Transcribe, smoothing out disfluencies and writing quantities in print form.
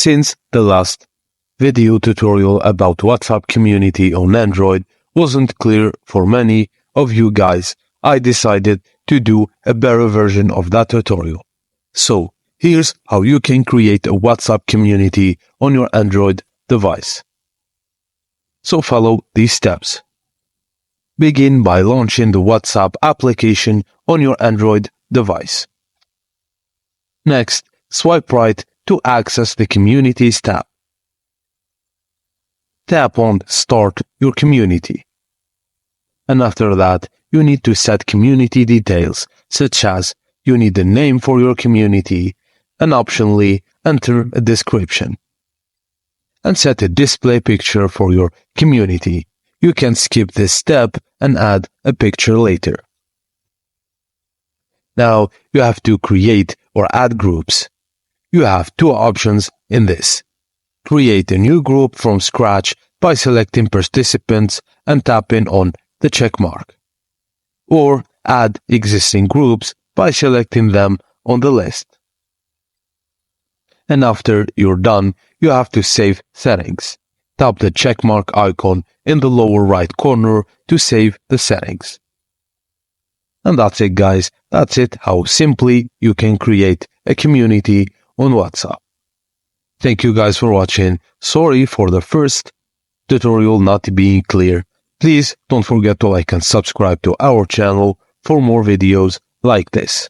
Since the last video tutorial about WhatsApp community on Android wasn't clear for many of you guys, I decided to do a better version of that tutorial. So, here's how you can create a WhatsApp community on your Android device. So follow these steps. Begin by launching the WhatsApp application on your Android device. Next, swipe right to access the Communities tab. Tap on Start Your Community. And after that, you need to set community details, such as you need a name for your community, and optionally enter a description. And set a display picture for your community. You can skip this step and add a picture later. Now you have to create or add groups. You have two options in this. Create a new group from scratch by selecting participants and tapping on the check mark. Or add existing groups by selecting them on the list. And after you're done, you have to save settings. Tap the checkmark icon in the lower right corner to save the settings. And that's it, guys. That's it, how simply you can create a community on WhatsApp. Thank you guys for watching. Sorry for the first tutorial not being clear. Please don't forget to like and subscribe to our channel for more videos like this.